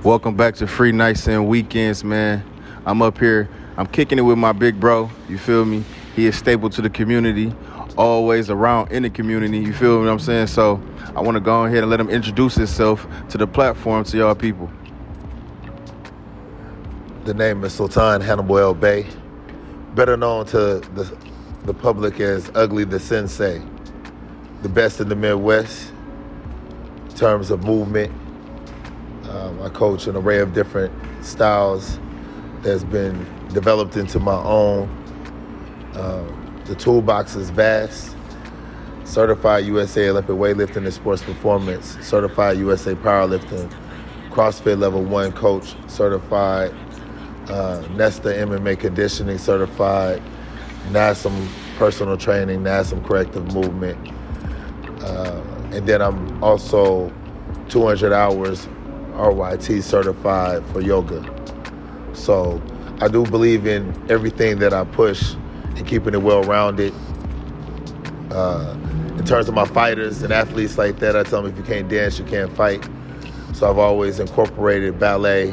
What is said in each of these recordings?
Welcome back to Free Nights and Weekends, man. I'm up here. I'm kicking it with my big bro. You feel me? He is staple to the community, always around in the community. You feel what I'm saying? So I want to go ahead and let him introduce himself to the platform, to y'all people. The name is Sultan Hannibal El Bey, better known to the public as Ugly the Sensi, the best in the Midwest in terms of movement. I coach an array of different styles that's been developed into my own. The toolbox is vast. Certified USA Olympic weightlifting and sports performance, certified USA powerlifting, CrossFit level 1 coach, certified Nesta MMA conditioning, certified NASM personal training, NASM corrective movement. And then I'm also 200 hours RYT certified for yoga. So I do believe in everything that I push and keeping it well-rounded. In terms of my fighters and athletes like that, I tell them if you can't dance, you can't fight. So I've always incorporated ballet,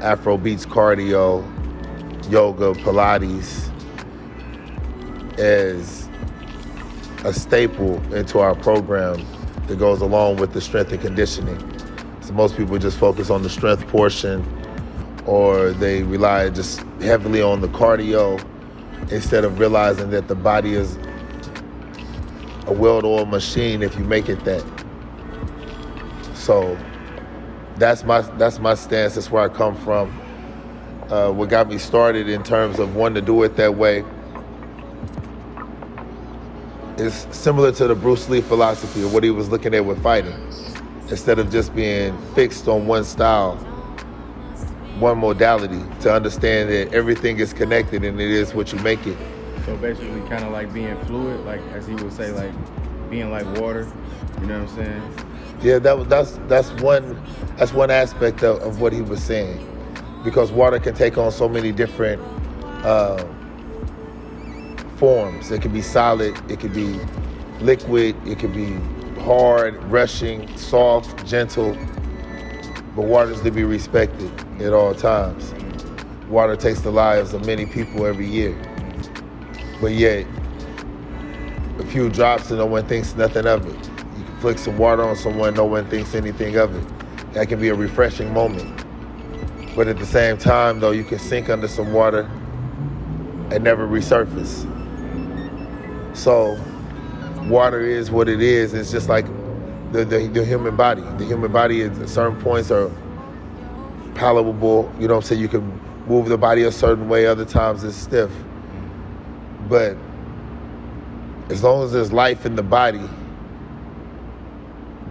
Afro beats cardio, yoga, Pilates as a staple into our program that goes along with the strength and conditioning. So most people just focus on the strength portion, or they rely just heavily on the cardio instead of realizing that the body is a well-oiled machine if you make it that. So that's my stance. That's where I come from. What got me started in terms of wanting to do it that way is similar to the Bruce Lee philosophy of what he was looking at with fighting. Instead of just being fixed on one style, one modality, to understand that everything is connected and it is what you make it. So basically kind of like being fluid, like as he would say, like being like water, you know what I'm saying? Yeah, that's one aspect of what he was saying, because water can take on so many different forms. It can be solid, it can be liquid, it can be hard, rushing, soft, gentle, but water is to be respected at all times. Water takes the lives of many people every year, but yet a few drops and no one thinks nothing of it. You can flick some water on someone, no one thinks anything of it. That can be a refreshing moment. But at the same time, though, you can sink under some water and never resurface. So water is what it is. It's just like the human body. The human body at certain points are palatable. You know what I'm saying? You can move the body a certain way, other times it's stiff. But as long as there's life in the body,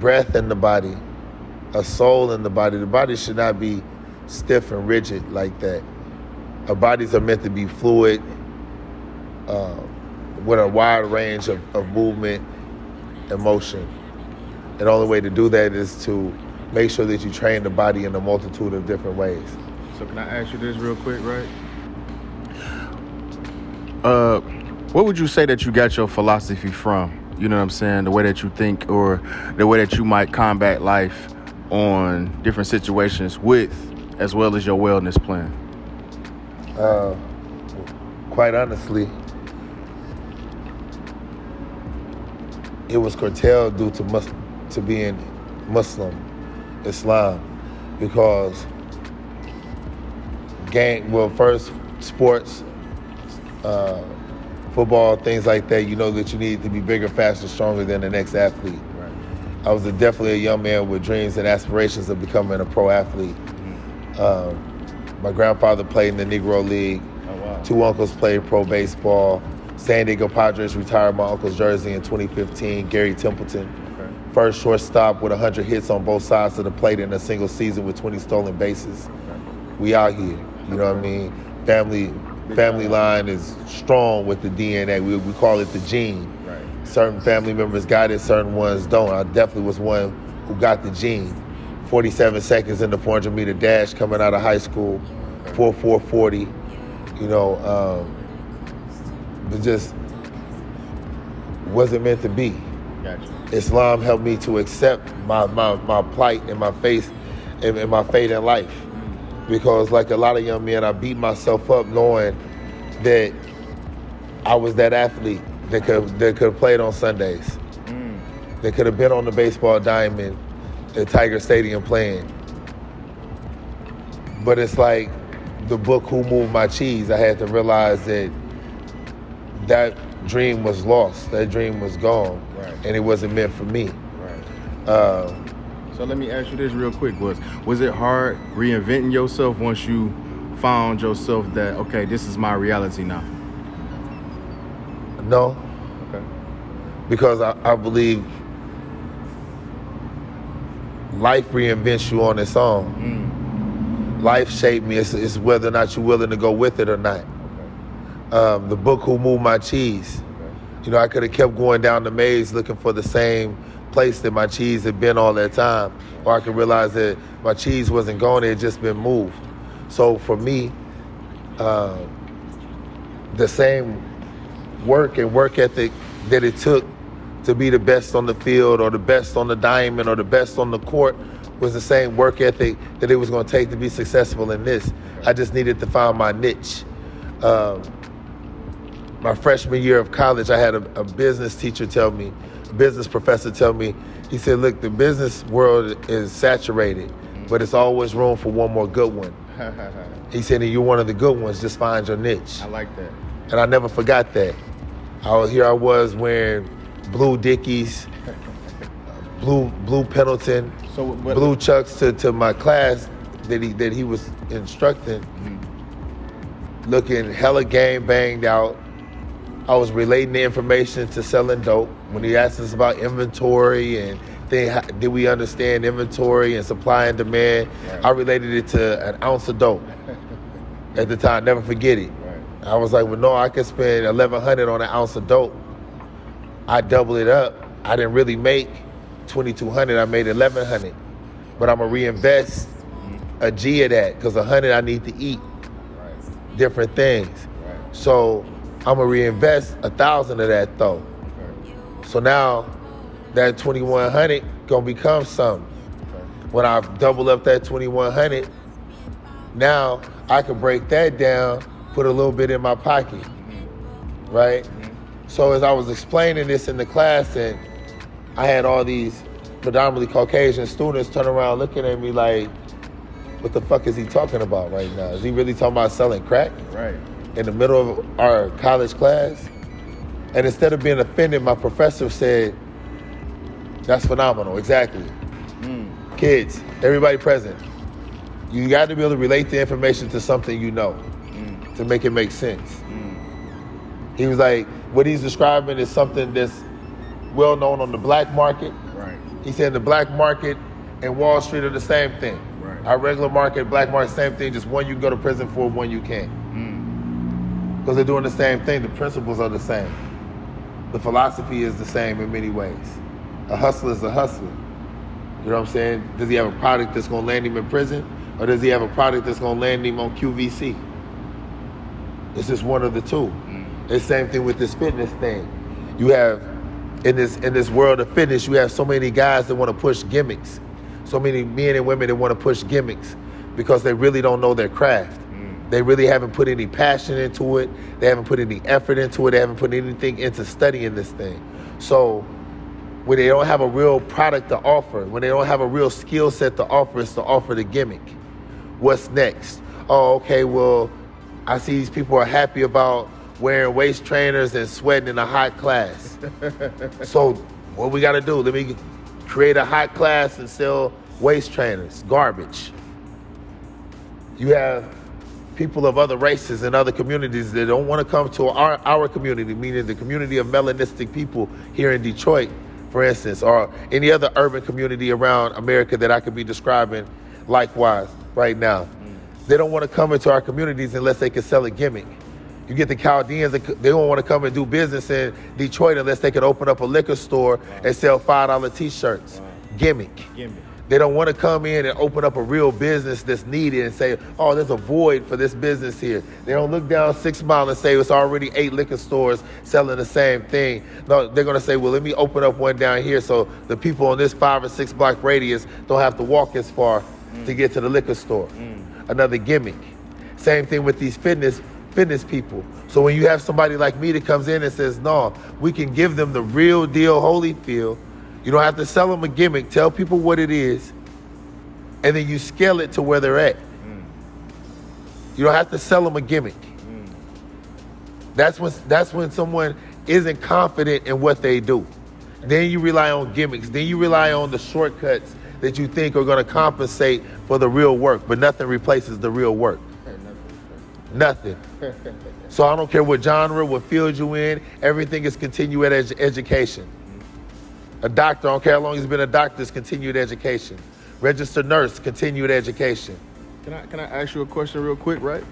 breath in the body, a soul in the body should not be stiff and rigid like that. Our bodies are meant to be fluid, with a wide range of movement and motion. And the only way to do that is to make sure that you train the body in a multitude of different ways. So can I ask you this real quick, right? What would you say that you got your philosophy from? You know what I'm saying? The way that you think, or the way that you might combat life on different situations with, as well as your wellness plan? Quite honestly, it was curtailed due to being Muslim, Islam, because first sports, football, things like that, you know that you need to be bigger, faster, stronger than the next athlete. Right. I was definitely a young man with dreams and aspirations of becoming a pro athlete. My grandfather played in the Negro League. Oh, wow. 2 uncles played pro baseball. San Diego Padres retired my uncle's jersey in 2015, Gary Templeton. Okay. First shortstop with 100 hits on both sides of the plate in a single season with 20 stolen bases. Okay. We out here, you know what I mean? Family line is strong with the DNA. We call it the gene. Right. Certain family members got it, certain ones don't. I definitely was one who got the gene. 47 seconds in the 400-meter dash coming out of high school, 4.40. You know, it just wasn't meant to be. Gotcha. Islam helped me to accept my plight and my faith in my fate in life. Because like a lot of young men, I beat myself up knowing that I was that athlete that could have played on Sundays. That could have been on the baseball diamond at Tiger Stadium playing. But it's like the book Who Moved My Cheese, I had to realize that dream was lost. That dream was gone. Right. And it wasn't meant for me. Right. So let me ask you this real quick. Was it hard reinventing yourself once you found yourself that, okay, this is my reality now? No. Okay. Because I believe life reinvents you on its own. Life shaped me. It's whether or not you're willing to go with it or not. Okay. The book Who Moved My Cheese. Okay. You know, I could have kept going down the maze looking for the same place that my cheese had been all that time. Or I could realize that my cheese wasn't gone, it had just been moved. So for me, the same work and work ethic that it took to be the best on the field or the best on the diamond or the best on the court was the same work ethic that it was going to take to be successful in this. I just needed to find my niche. My freshman year of college, I had a business teacher tell me, a business professor tell me, he said, look, the business world is saturated, but it's always room for one more good one. He said, and you're one of the good ones, just find your niche. I like that. And I never forgot that. Here I was wearing blue Dickies, blue Pendleton, blue Chucks to my class that he was instructing, looking hella gang banged out. I was relating the information to selling dope. When he asked us about inventory and did we understand inventory and supply and demand, right. I related it to an ounce of dope at the time. Never forget it. Right. I was like, well, no, I could spend $1,100 on an ounce of dope. I doubled it up. I didn't really make $2,200. I made $1,100. But I'm gonna reinvest a G of that because $100 I need to eat different things. Right. So I'm gonna reinvest 1,000 of that though. Okay. So now that 2,100 gonna become something. Okay. When I double up that 2,100, now I can break that down, put a little bit in my pocket, right? So as I was explaining this in the class, and I had all these predominantly Caucasian students turn around looking at me like, what the fuck is he talking about right now? Is he really talking about selling crack? Right. In the middle of our college class? And instead of being offended, my professor said, that's phenomenal, exactly. Kids, everybody present, you got to be able to relate the information to something you know to make it make sense. He was like, what he's describing is something that's well known on the black market. Right. He said the black market and Wall Street are the same thing. Right. Our regular market, black market, same thing, just one you can go to prison for, one you can't. Because they're doing the same thing, the principles are the same. The philosophy is the same in many ways. A hustler is a hustler. You know what I'm saying? Does he have a product that's gonna land him in prison? Or does he have a product that's gonna land him on QVC? It's just one of the two. It's the same thing with this fitness thing. You have, in this world of fitness, you have so many guys that want to push gimmicks. So many men and women that want to push gimmicks because they really don't know their craft. They really haven't put any passion into it. They haven't put any effort into it. They haven't put anything into studying this thing. So when they don't have a real product to offer, when they don't have a real skill set to offer, it's to offer the gimmick. What's next? Oh, okay, well, I see these people are happy about wearing waist trainers and sweating in a hot class. So what we gotta do? Let me create a hot class and sell waist trainers. Garbage. You have people of other races and other communities that don't want to come to our community, meaning the community of melanistic people here in Detroit, for instance, or any other urban community around America that I could be describing likewise right now. They don't want to come into our communities unless they can sell a gimmick. You get the Chaldeans, they don't want to come and do business in Detroit unless they could open up a liquor store and sell $5 t-shirts. Gimmick. They don't want to come in and open up a real business that's needed and say, oh, there's a void for this business here. They don't look down 6 Mile and say it's already 8 liquor stores selling the same thing. No, they're going to say, well, let me open up one down here so the people on this 5 or 6 block radius don't have to walk as far. to get to the liquor store. Another gimmick. Same thing with these fitness people. So when you have somebody like me that comes in and says, no, we can give them the real deal Holyfield. You don't have to sell them a gimmick. Tell people what it is, and then you scale it to where they're at. You don't have to sell them a gimmick. That's when someone isn't confident in what they do. Then you rely on gimmicks. Then you rely on the shortcuts that you think are going to compensate for the real work, but nothing replaces the real work. Nothing. So I don't care what genre, what field you in, everything is continued education. A doctor, I don't care how long he's been a doctor, is continued education. Registered nurse, continued education. Can I ask you a question real quick, right?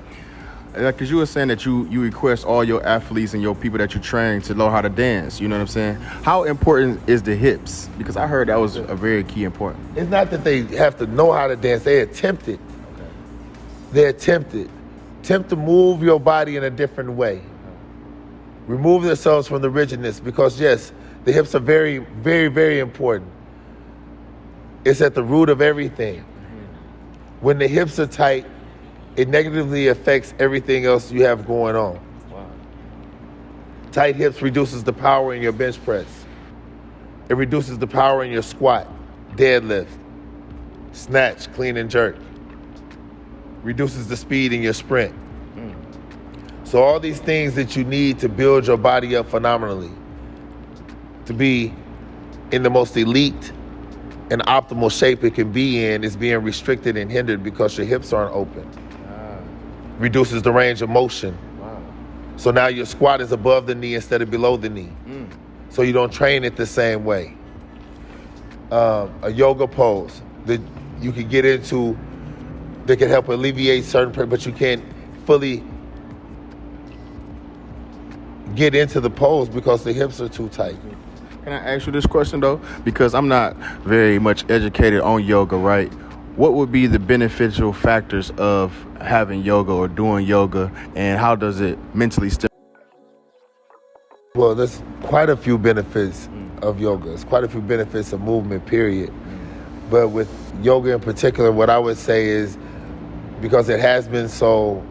Because you were saying that you request all your athletes and your people that you train to learn how to dance. You know what I'm saying? How important is the hips? Because I heard that was a very key important. It's not that they have to know how to dance. They attempt it. Okay. They attempt it. Attempt to move your body in a different way. Remove themselves from the rigidness, because yes, the hips are very, very, very important. It's at the root of everything. When the hips are tight, it negatively affects everything else you have going on. Wow. Tight hips reduces the power in your bench press. It reduces the power in your squat, deadlift, snatch, clean and jerk. Reduces the speed in your sprint. So all these things that you need to build your body up phenomenally, to be in the most elite and optimal shape it can be in, is being restricted and hindered because your hips aren't open. Reduces the range of motion. Wow. So now your squat is above the knee instead of below the knee. So you don't train it the same way. A yoga pose that you can get into that can help alleviate certain pain, but you can't fully get into the pose because the hips are too tight. Can I ask you this question though? Because I'm not very much educated on yoga, right? What would be the beneficial factors of having yoga or doing yoga, and how does it mentally stimulate? Well, there's quite a few benefits of yoga. There's quite a few benefits of movement, period. But with yoga in particular, what I would say is, because it has been so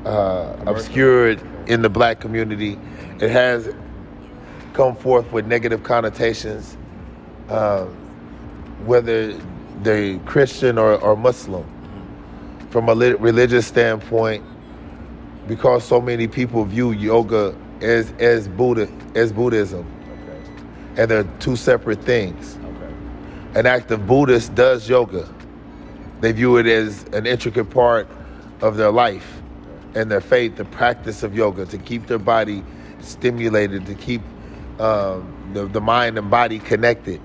obscured in the black community, it has come forth with negative connotations, whether they're Christian or Muslim. From a religious standpoint, because so many people view yoga as Buddhism, and they're two separate things. An active Buddhist does yoga. They view it as an intricate part of their life and their faith, the practice of yoga, to keep their body stimulated, to keep the mind and body connected.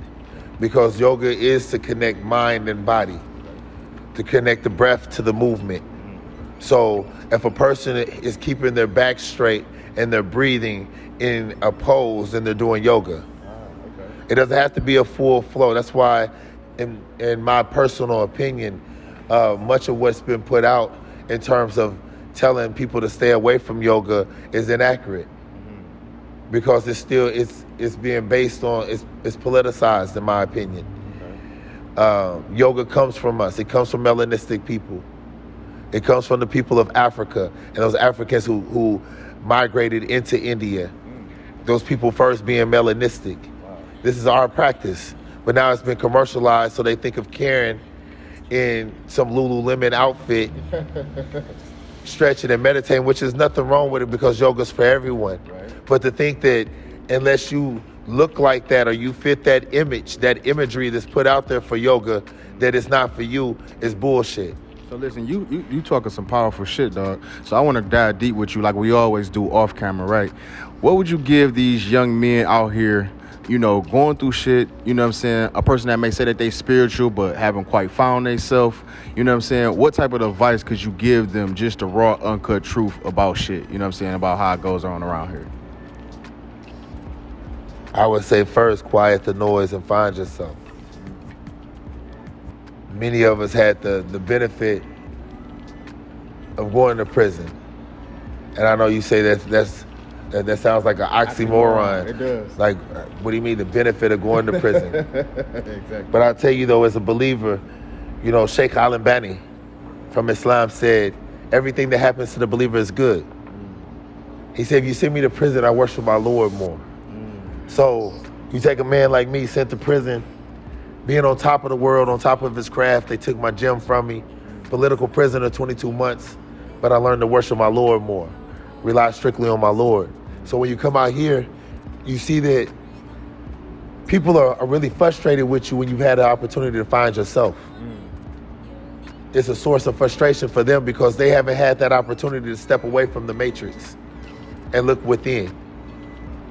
Because yoga is to connect mind and body, to connect the breath to the movement. So if a person is keeping their back straight and they're breathing in a pose, then they're doing yoga. It doesn't have to be a full flow. That's why, in my personal opinion, much of what's been put out in terms of telling people to stay away from yoga is inaccurate. Because it's being based on, it's politicized, in my opinion. Yoga comes from us. It comes from melanistic people. It comes from the people of Africa and those Africans who migrated into India. Those people first being melanistic. This is our practice, but now it's been commercialized, so they think of Karen in some Lululemon outfit, stretching and meditating, which is nothing wrong with it because yoga's for everyone. Right. But to think that unless you look like that or you fit that image, that imagery that's put out there for yoga, that it's not for you, is bullshit. So listen, you talking some powerful shit, dog. So I want to dive deep with you like we always do off camera, right? What would you give these young men out here, you know, going through shit, you know what I'm saying? A person that may say that they spiritual but haven't quite found themselves, you know what I'm saying? What type of advice could you give them, just the raw, uncut truth about shit, you know what I'm saying, about how it goes on around here? I would say first, quiet the noise and find yourself. Many of us had the benefit of going to prison. And I know you say that's That sounds like an oxymoron. It does. Like, what do you mean, the benefit of going to prison? Exactly. But I'll tell you though, as a believer, you know, Sheikh Al-Albani from Islam said, everything that happens to the believer is good. He said, if you send me to prison, I worship my Lord more. So you take a man like me sent to prison, being on top of the world, on top of his craft. They took my gym from me. Political prisoner, 22 months. But I learned to worship my Lord more, rely strictly on my Lord. So when you come out here, you see that people are really frustrated with you when you've had the opportunity to find yourself. It's a source of frustration for them because they haven't had that opportunity to step away from the matrix and look within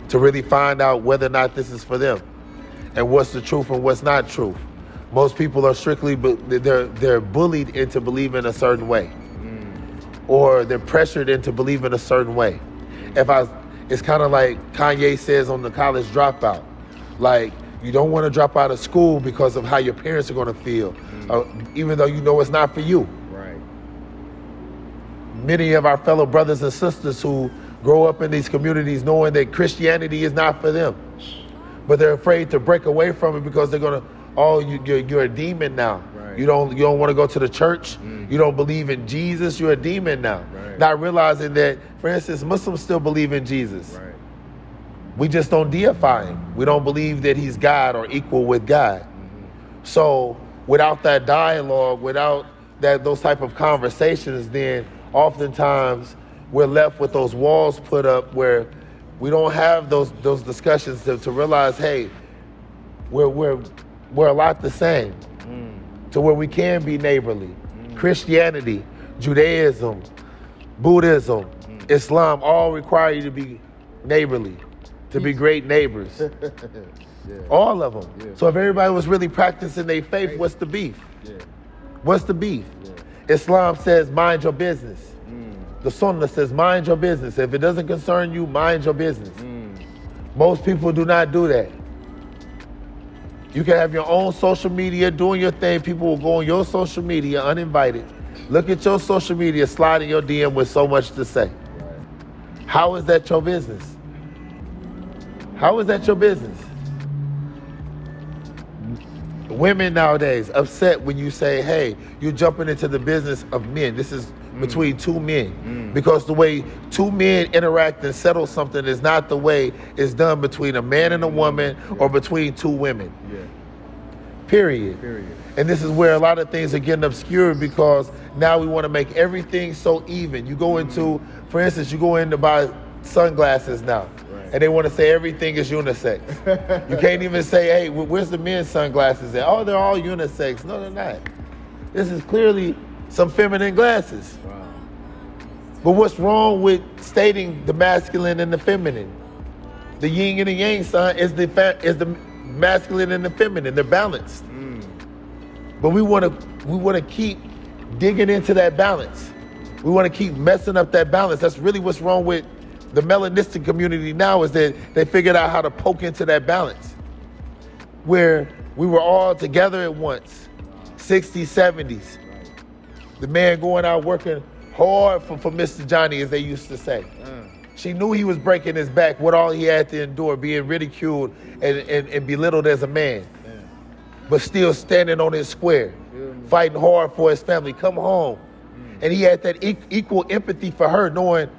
to really find out whether or not this is for them and what's the truth and what's not truth. Most people are strictly, they're bullied into believing a certain way, or they're pressured into believing a certain way. It's kind of like Kanye says on the College Dropout, like, you don't want to drop out of school because of how your parents are going to feel, even though you know it's not for you. Right. Many of our fellow brothers and sisters who grow up in these communities knowing that Christianity is not for them, but they're afraid to break away from it because they're going to, you're a demon now. Right. You don't want to go to the church. You don't believe in Jesus. You're a demon now. Right. Not realizing that, for instance, Muslims still believe in Jesus. Right. We just don't deify him. We don't believe that he's God or equal with God. So without that dialogue, without those type of conversations, then oftentimes we're left with those walls put up where we don't have those discussions to realize, hey, we're a lot the same, to where we can be neighborly. Christianity, Judaism, Buddhism, Islam all require you to be neighborly, to be great neighbors. All of them. Yeah. So if everybody was really practicing their faith, what's the beef? What's the beef? Islam says, mind your business. The Sunnah says, mind your business. If it doesn't concern you, mind your business. Most people do not do that. You can have your own social media, doing your thing. People will go on your social media uninvited. Look at your social media, slide in your DM with so much to say. How is that your business? How is that your business? Women nowadays upset when you say, hey, you're jumping into the business of men. This is between two men. Because the way two men interact and settle something is not the way it's done between a man and a woman or between two women. Period. And this is where a lot of things are getting obscured because now we want to make everything so even. You go into, for instance, you go in to buy sunglasses now. And they want to say everything is unisex. You can't even say, hey, where's the men's sunglasses at? Oh, they're all unisex. No, they're not. This is clearly some feminine glasses. Wow. But what's wrong with stating the masculine and the feminine? The yin and the yang sign is the masculine and the feminine. They're balanced. But we want to keep digging into that balance. We want to keep messing up that balance. That's really what's wrong with the melanistic community now, is that they figured out how to poke into that balance where we were all together at once, 60s, 70s. The man going out working hard for Mr. Johnny, as they used to say. She knew he was breaking his back, what all he had to endure, being ridiculed and belittled as a man, but still standing on his square, fighting hard for his family, come home. And he had that equal empathy for her, knowing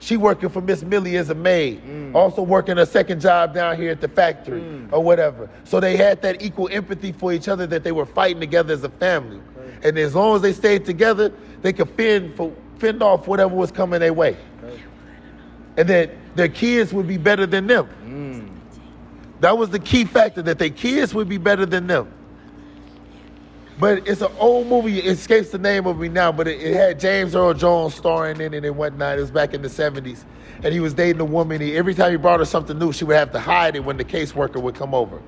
she working for Miss Millie as a maid, also working a second job down here at the factory or whatever. So they had that equal empathy for each other, that they were fighting together as a family. And as long as they stayed together, they could fend off whatever was coming their way. And that their kids would be better than them. That was the key factor, that their kids would be better than them. But it's an old movie, it escapes the name of me now, but it had James Earl Jones starring in it and whatnot. It was back in the 70s. And he was dating a woman. Every time he brought her something new, she would have to hide it when the caseworker would come over.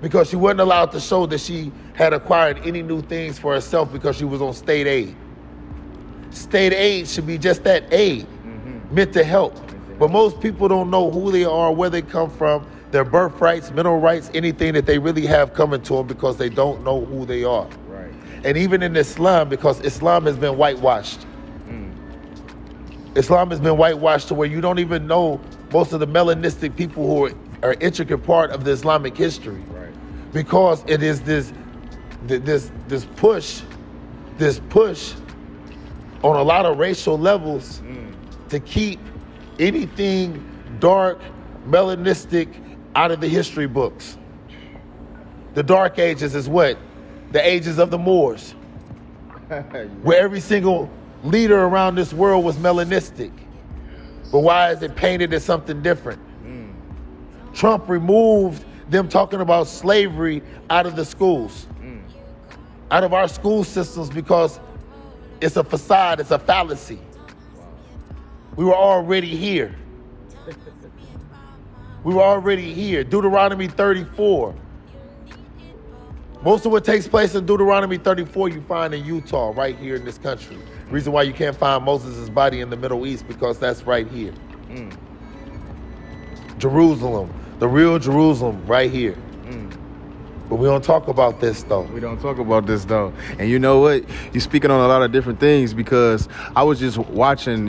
Because she wasn't allowed to show that she had acquired any new things for herself because she was on state aid. State aid should be just that, aid, meant to help. But most people don't know who they are, where they come from, their birthrights, mineral rights, anything that they really have coming to them, because they don't know who they are. Right. And even in Islam, because Islam has been whitewashed. Islam has been whitewashed to where you don't even know most of the melanistic people who are intricate part of the Islamic history. Right. Because it is this push on a lot of racial levels to keep anything dark, melanistic out of the history books. The Dark Ages is what? The ages of the Moors. Where every single leader around this world was melanistic. But why is it painted as something different? Trump removed them talking about slavery out of the schools, out of our school systems, because it's a facade, it's a fallacy. We were already here. We were already here. Deuteronomy 34. Most of what takes place in Deuteronomy 34 you find in Utah, right here in this country. Reason why you can't find Moses' body in the Middle East, because that's right here. Jerusalem, the real Jerusalem, right here. But we don't talk about this though. We don't talk about this though. And you know what? You're speaking on a lot of different things, because I was just watching,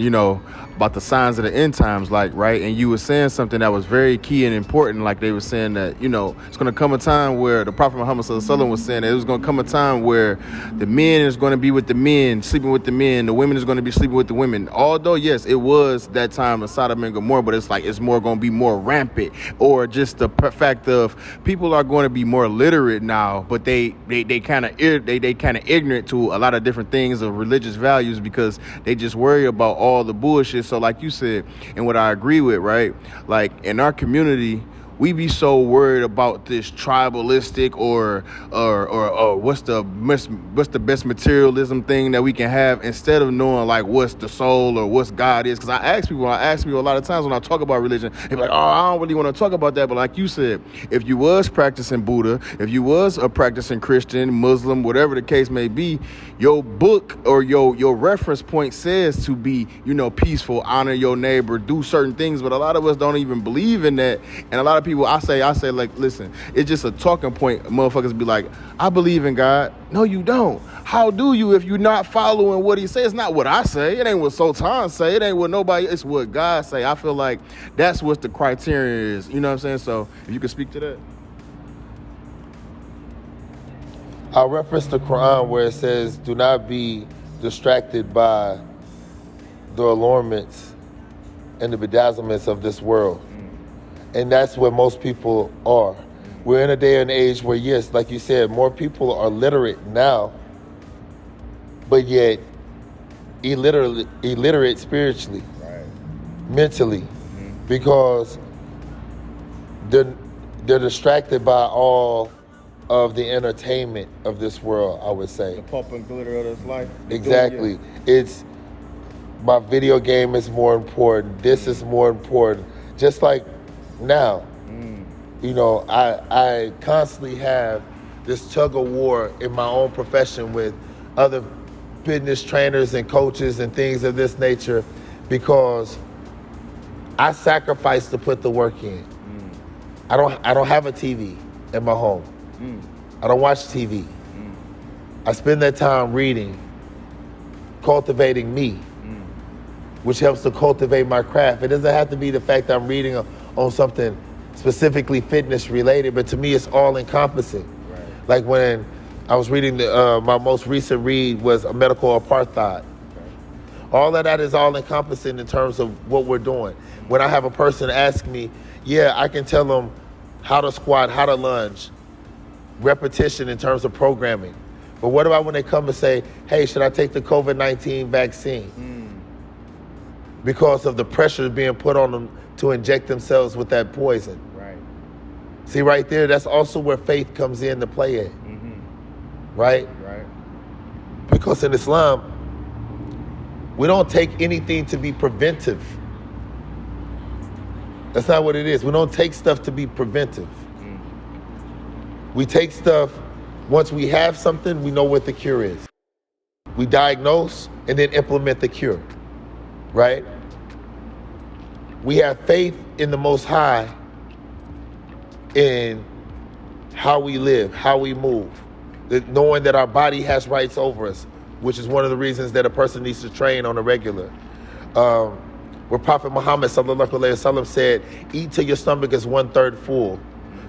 about the signs of the end times, like, right? And you were saying something that was very key and important. Like they were saying that, it's going to come a time where the Prophet Muhammad Sallallahu Alaihi Wasallam was saying that it was going to come a time where the men is going to be with the men, sleeping with the men. The women is going to be sleeping with the women. Although, yes, it was that time of Sodom and Gomorrah, but it's like it's more going to be more rampant, or just the fact of people are going to be more literate now, but they kind of ignorant to a lot of different things of religious values, because they just worry about all the bullshit. So like you said, and what I agree with, right? Like in our community, we be so worried about this tribalistic or what's the best materialism thing that we can have, instead of knowing like what's the soul or what's God is. Because I ask people a lot of times when I talk about religion, they be like, oh, I don't really want to talk about that. But like you said, if you was practicing Buddha, if you was a practicing Christian, Muslim, whatever the case may be, your book or your reference point says to be, peaceful, honor your neighbor, do certain things. But a lot of us don't even believe in that. And a lot of people, I say like, listen, it's just a talking point. Motherfuckers be like, I believe in God. No, you don't. How do you if you're not following what he says? It's not what I say. It ain't what Sultan say. It ain't what nobody, it's what God say. I feel like that's what the criteria is. You know what I'm saying? So if you could speak to that. I'll reference the Quran where it says, do not be distracted by the allurements and the bedazzlements of this world. And that's where most people are. We're in a day and age where, yes, like you said, more people are literate now, but yet illiterate spiritually, right, mentally, because they're distracted by all of the entertainment of this world, I would say. The pulp and glitter of this life. Exactly. It's, my video game is more important. This is more important. Just like now, I constantly have this tug of war in my own profession with other fitness trainers and coaches and things of this nature, because I sacrifice to put the work in. I don't have a TV in my home. I don't watch TV. I spend that time reading, cultivating me, which helps to cultivate my craft. It doesn't have to be the fact that I'm reading on something specifically fitness related, but to me it's all encompassing. Right. Like when I was reading my most recent read was a medical apartheid. Okay. All of that is all encompassing in terms of what we're doing. When I have a person ask me, I can tell them how to squat, how to lunge, repetition in terms of programming. But what about when they come and say, hey, should I take the COVID-19 vaccine? Because of the pressure being put on them to inject themselves with that poison. Right. See, right there, that's also where faith comes in to play at. Right? Right. Because in Islam, we don't take anything to be preventive. That's not what it is. We don't take stuff to be preventive. We take stuff, once we have something, we know what the cure is. We diagnose and then implement the cure. Right? We have faith in the Most High in how we live, how we move, knowing that our body has rights over us, which is one of the reasons that a person needs to train on a regular. where Prophet Muhammad sallallahu alaihi wasallam said, "Eat till your stomach is 1/3 full,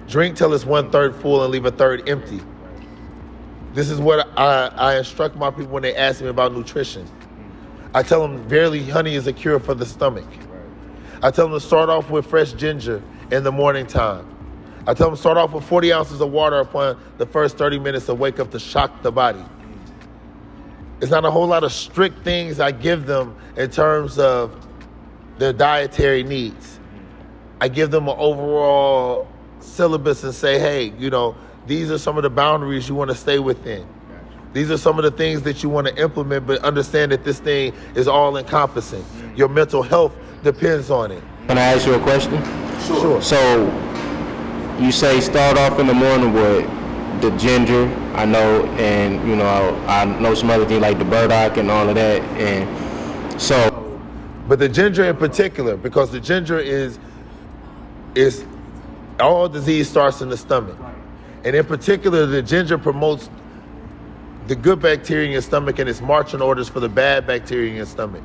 drink till it's 1/3 full, and leave a third empty." This is what I instruct my people when they ask me about nutrition. I tell them, verily, honey is a cure for the stomach. I tell them to start off with fresh ginger in the morning time. I tell them to start off with 40 ounces of water upon the first 30 minutes to wake up to shock the body. It's not a whole lot of strict things I give them in terms of their dietary needs. I give them an overall syllabus and say, hey, these are some of the boundaries you want to stay within. These are some of the things that you want to implement, but understand that this thing is all encompassing. Your mental health depends on it. Can I ask you a question? Sure. So you say start off in the morning with the ginger, I know, and I know some other things like the burdock and all of that, and so. But the ginger in particular, because the ginger is all disease starts in the stomach, and in particular, the ginger promotes the good bacteria in your stomach and it's marching orders for the bad bacteria in your stomach.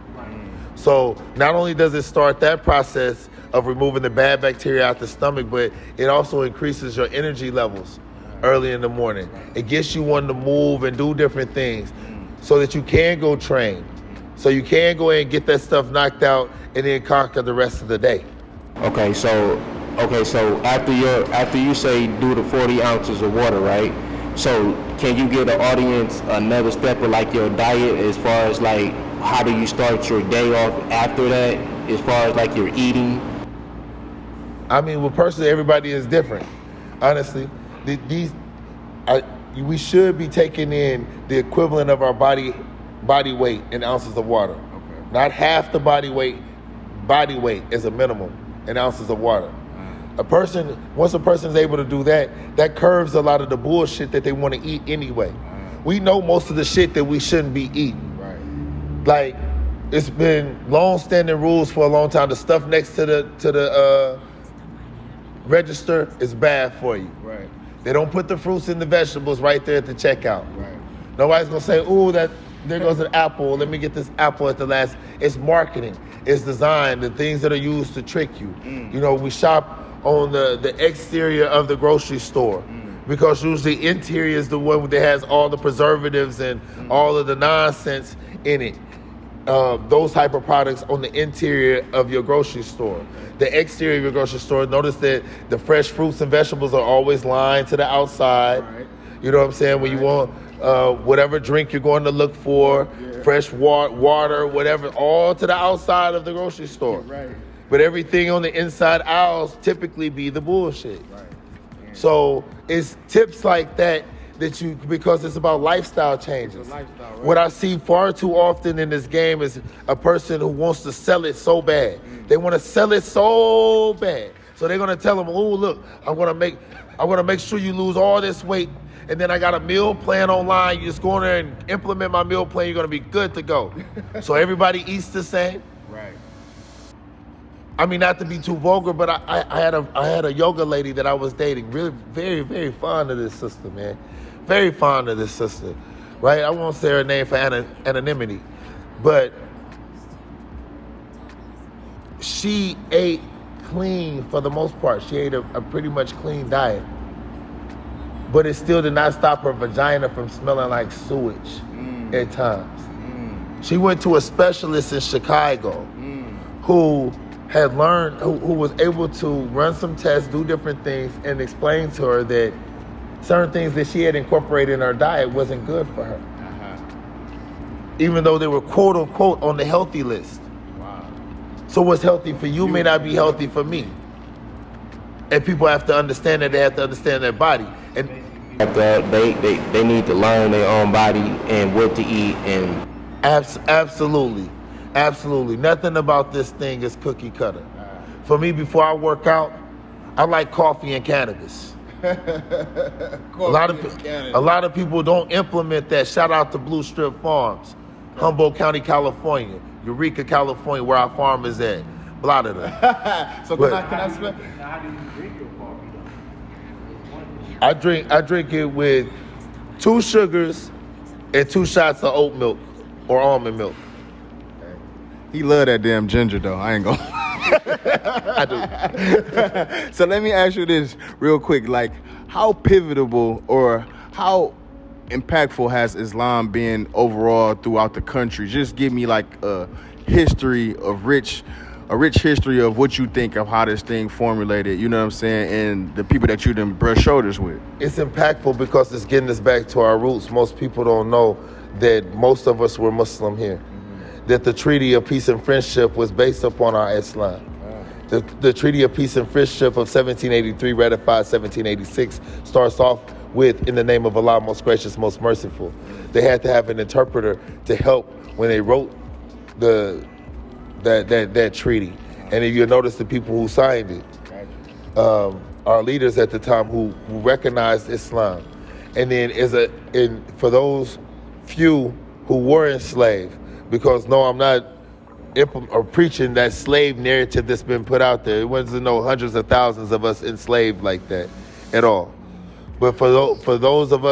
So not only does it start that process of removing the bad bacteria out the stomach, but it also increases your energy levels early in the morning. It gets you wanting to move and do different things so that you can go train. So you can go in and get that stuff knocked out and then conquer the rest of the day. Okay, so after you say do the 40 ounces of water, right? So can you give the audience another step of like your diet as far as like how do you start your day off after that as far as like your eating? I mean, well, personally, everybody is different. Honestly, we should be taking in the equivalent of our body weight in ounces of water. Okay. Not half the body weight is a minimum in ounces of water. Once a person is able to do that, that curves a lot of the bullshit that they want to eat anyway. We know most of the shit that we shouldn't be eating. Right. Like, it's been long-standing rules for a long time. The stuff next to the register is bad for you. Right. They don't put the fruits and the vegetables right there at the checkout. Right. Nobody's gonna say, "Ooh, there goes an apple. Let me get this apple at the last." It's marketing. It's design. The things that are used to trick you. We shop on the exterior of the grocery store because usually interior is the one that has all the preservatives and all of the nonsense in it. Those type of products on the interior of your grocery store. The exterior of your grocery store, notice that the fresh fruits and vegetables are always lined to the outside. Right. You know what I'm saying? When you want whatever drink you're going to look for, fresh water, whatever, all to the outside of the grocery store. Right. But everything on the inside aisles typically be the bullshit. Right. So it's tips like that because it's about lifestyle changes. Right? What I see far too often in this game is a person who wants to sell it so bad. They want to sell it so bad. So they're gonna tell them, "Oh, look, I'm gonna make sure you lose all this weight, and then I got a meal plan online. You just go in there and implement my meal plan. You're gonna be good to go." So everybody eats the same. Right. I mean, not to be too vulgar, but I had a yoga lady that I was dating. Really, very, very fond of this sister, man. Very fond of this sister, right? I won't say her name for anonymity, but she ate clean for the most part. She ate a pretty much clean diet, but it still did not stop her vagina from smelling like sewage at times. She went to a specialist in Chicago who had learned, who was able to run some tests, do different things, and explain to her that certain things that she had incorporated in her diet wasn't good for her. Even though they were quote unquote on the healthy list. Wow. So what's healthy for you may not be healthy for me. And people have to understand that. They have to understand their body. And they need to learn their own body and what to eat. And absolutely. Nothing about this thing is cookie cutter. For me, before I work out, I like coffee and cannabis. A lot of people don't implement that. Shout out to Blue Strip Farms, Humboldt County, California, Eureka, California, where our farm is at. Blah, blah, blah. So can I smell? How do you drink your coffee though? I drink it with 2 sugars and 2 shots of oat milk or almond milk. He love that damn ginger though. I ain't gonna. I do. So let me ask you this real quick. Like, how pivotal or how impactful has Islam been overall throughout the country? Just give me like a history of a rich history of what you think of how this thing formulated, you know what I'm saying, and the people that you done brush shoulders with. It's impactful because it's getting us back to our roots. Most people don't know that most of us were Muslim here. That the Treaty of Peace and Friendship was based upon our Islam. The Treaty of Peace and Friendship of 1783, ratified 1786, starts off with, in the name of Allah, most gracious, most merciful. They had to have an interpreter to help when they wrote that treaty. And if you notice the people who signed it, our leaders at the time who recognized Islam. And then for those few who were enslaved, because no, I'm not preaching that slave narrative that's been put out there. It wasn't no hundreds of thousands of us enslaved like that at all. But for those of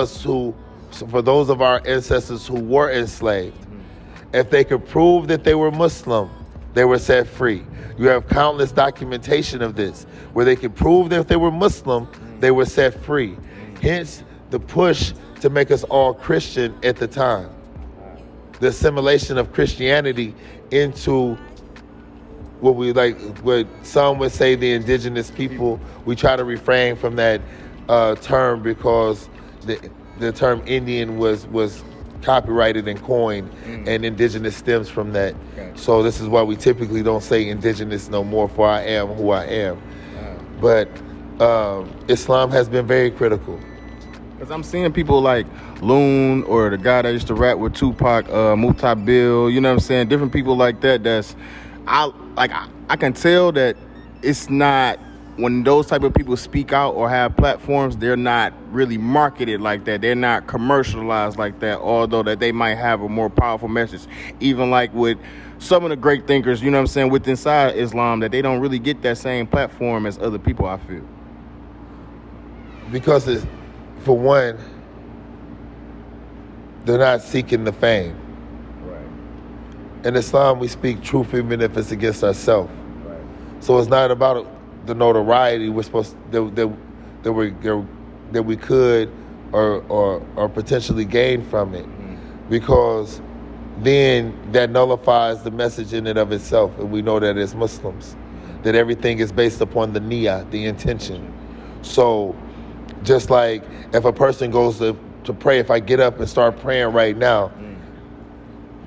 our ancestors who were enslaved, if they could prove that they were Muslim, they were set free. You have countless documentation of this, where they could prove that if they were Muslim, they were set free. Hence the push to make us all Christian at the time. The assimilation of Christianity into what some would say the indigenous people. We try to refrain from that term because the term Indian was copyrighted and coined, and indigenous stems from that. Okay. So this is why we typically don't say indigenous no more, for I am who I am. But Islam has been very critical. Because I'm seeing people like Loon or the guy that used to rap with Tupac, Mutabil, you know what I'm saying? Different people like that I can tell that it's not, when those type of people speak out or have platforms, they're not really marketed like that. They're not commercialized like that, although that they might have a more powerful message. Even like with some of the great thinkers, you know what I'm saying, within inside Islam, that they don't really get that same platform as other people, I feel. Because for one, they're not seeking the fame. Right. In Islam, we speak truth even if it's against ourselves. Right. So it's not about the notoriety we're supposed that we could or potentially gain from it, because then that nullifies the message in and of itself. And we know that as Muslims, that everything is based upon the niyyah, the intention. So just like if a person goes to pray, if I get up and start praying right now,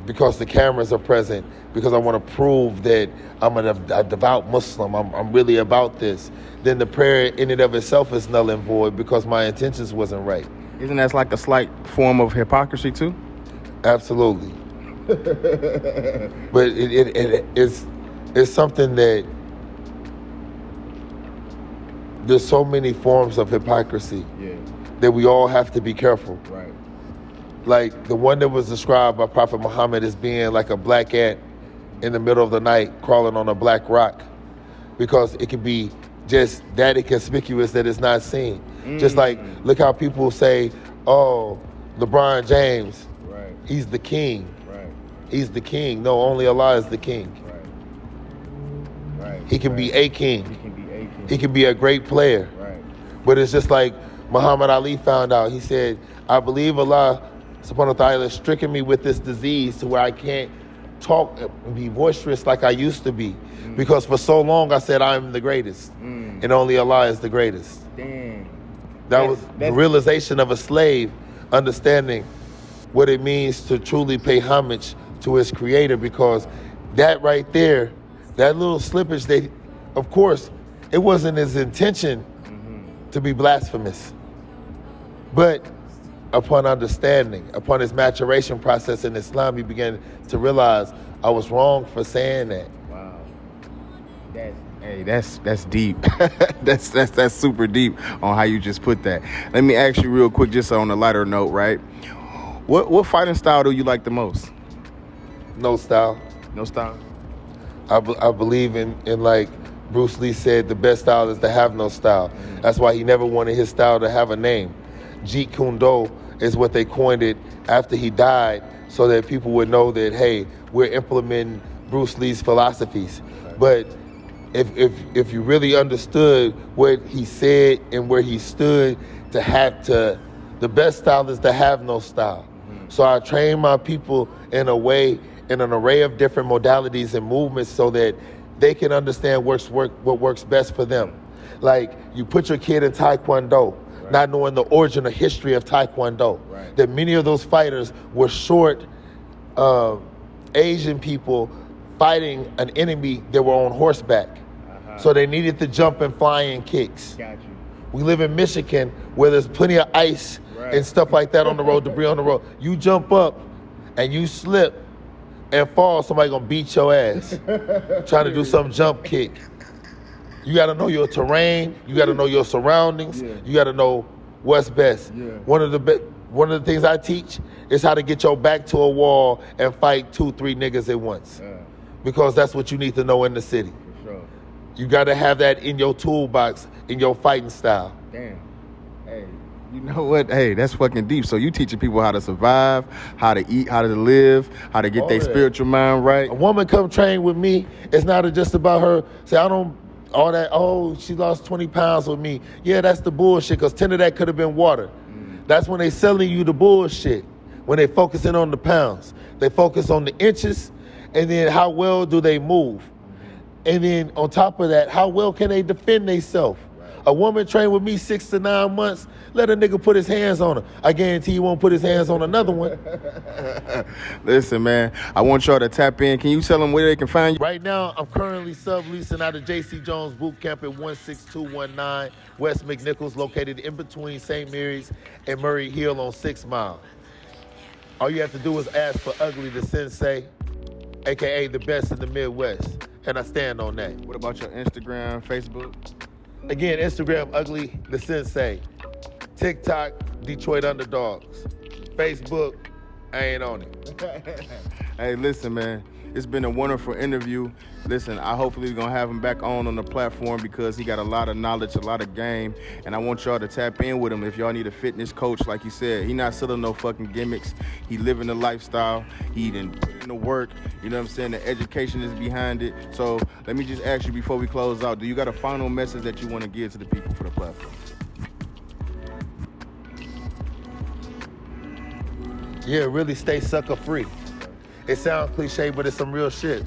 because the cameras are present, because I want to prove that I'm a devout Muslim, I'm really about this, then the prayer in and of itself is null and void because my intentions wasn't right. Isn't that like a slight form of hypocrisy too? Absolutely. But it's something that there's so many forms of hypocrisy that we all have to be careful. Right. Like the one that was described by Prophet Muhammad as being like a black ant in the middle of the night crawling on a black rock, because it can be just that inconspicuous that it's not seen. Just like, look how people say, oh, LeBron James, right, he's the king. Right. He's the king. No, only Allah is the king. Right. Right. He can be a king. He can be a king. He can be a great player. Right. But it's just like Muhammad Ali found out. He said, I believe Allah subhanahu wa ta'ala has stricken me with this disease to where I can't talk and be boisterous like I used to be. Because for so long I said I'm the greatest. And only Allah is the greatest. Damn. That was the realization of a slave understanding what it means to truly pay homage to his creator, because that right there, that little slippage, of course, it wasn't his intention to be blasphemous. But upon understanding, upon his maturation process in Islam, he began to realize I was wrong for saying that. Wow. That's deep. that's super deep on how you just put that. Let me ask you real quick, just on a lighter note, right? What fighting style do you like the most? No style. No style? I believe in like Bruce Lee said, the best style is to have no style. That's why he never wanted his style to have a name. Jeet Kune Do is what they coined it after he died, so that people would know that, hey, we're implementing Bruce Lee's philosophies. But if you really understood what he said and where he stood, the best style is to have no style. So I train my people in an array of different modalities and movements so that they can understand what works best for them. Like, you put your kid in Taekwondo, not knowing the origin or history of Taekwondo. That many of those fighters were short Asian people fighting an enemy that were on horseback. So they needed to jump and fly in kicks. Got you. We live in Michigan where there's plenty of ice and stuff like that on the road, debris on the road. You jump up and you slip and fall, somebody gonna beat your ass trying to do some jump kick. You gotta know your terrain, you gotta know your surroundings, you gotta know what's best. One of the things I teach is how to get your back to a wall and fight 2-3 niggas at once. Because that's what you need to know in the city. For sure. You gotta have that in your toolbox, in your fighting style. Damn. Hey. You know what? Hey, that's fucking deep. So you teaching people how to survive, how to eat, how to live, how to get their spiritual mind right. A woman come train with me, it's not just about her. Say, I don't, all that, oh, she lost 20 pounds with me. Yeah, that's the bullshit, because 10 of that could have been water. That's when they selling you the bullshit, when they focusing on the pounds. They focus on the inches, and then how well do they move? And then on top of that, how well can they defend themselves? A woman trained with me 6 to 9 months, let a nigga put his hands on her. I guarantee he won't put his hands on another one. Listen, man, I want y'all to tap in. Can you tell them where they can find you? Right now, I'm currently subleasing out of J.C. Jones Boot Camp at 16219 West McNichols, located in between St. Mary's and Murray Hill on 6 Mile. All you have to do is ask for Ugly the Sensei, a.k.a. the best in the Midwest, and I stand on that. What about your Instagram, Facebook? Again, Instagram, Ugly the Sensei. TikTok, Detroit Underdogs. Facebook, I ain't on it. Hey, listen, man. It's been a wonderful interview. Listen, hopefully we're going to have him back on the platform because he got a lot of knowledge, a lot of game, and I want y'all to tap in with him if y'all need a fitness coach. Like he said, he not selling no fucking gimmicks. He living the lifestyle. He didn't put in the work. You know what I'm saying? The education is behind it. So let me just ask you before we close out, do you got a final message that you want to give to the people for the platform? Yeah, really stay sucker free. It sounds cliche, but it's some real shit.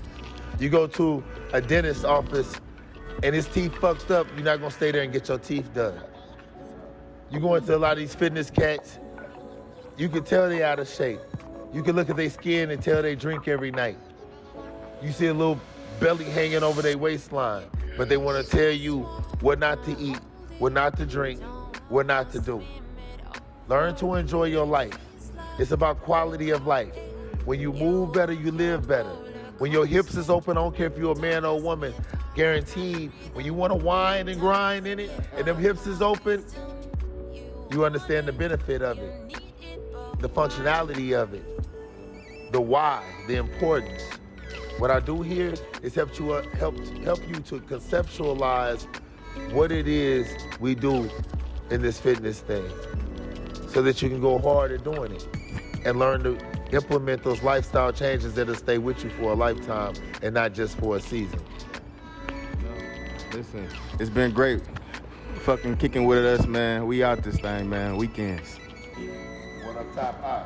You go to a dentist's office and his teeth fucked up, you're not gonna stay there and get your teeth done. You go into a lot of these fitness cats, you can tell they out of shape. You can look at their skin and tell they drink every night. You see a little belly hanging over their waistline, but they wanna tell you what not to eat, what not to drink, what not to do. Learn to enjoy your life. It's about quality of life. When you move better, you live better. When your hips is open, I don't care if you're a man or a woman, guaranteed, when you want to whine and grind in it, and them hips is open, you understand the benefit of it, the functionality of it, the why, the importance. What I do here is help you to conceptualize what it is we do in this fitness thing, so that you can go hard at doing it and learn to implement those lifestyle changes that'll stay with you for a lifetime and not just for a season. Listen, it's been great fucking kicking with us, man. We out this thing, man. Weekends. What up top high?